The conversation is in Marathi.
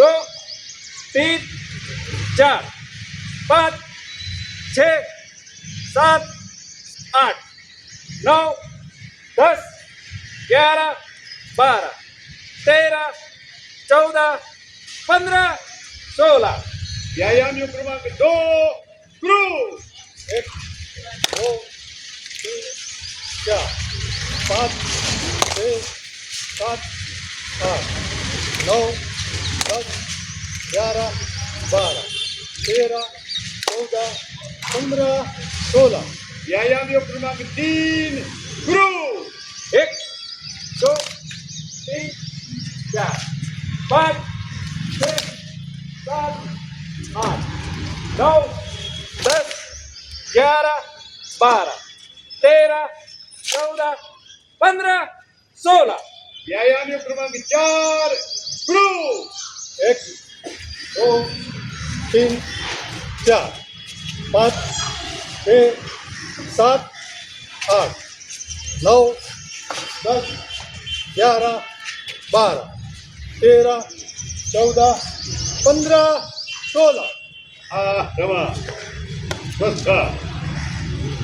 2 3 4 5 6 7 8 9 10 11 12 13 14 15 16 व्यायाम योग क्रमांक 2 सुरू. 1 2 3 4 5 6 7 8 9 10 11 12 13 14 15 16 व्यायाम योग क्रमांक 3 सुरू. 1 2 3 4 5 6 7 8 9 10 11 12 13 14 15 16 व्यायाम योग क्रमांक 4 सुरू. 1 2 3 4 5 6 7 8 9 10 11 12 13 14 15 16 हा रमा बसा.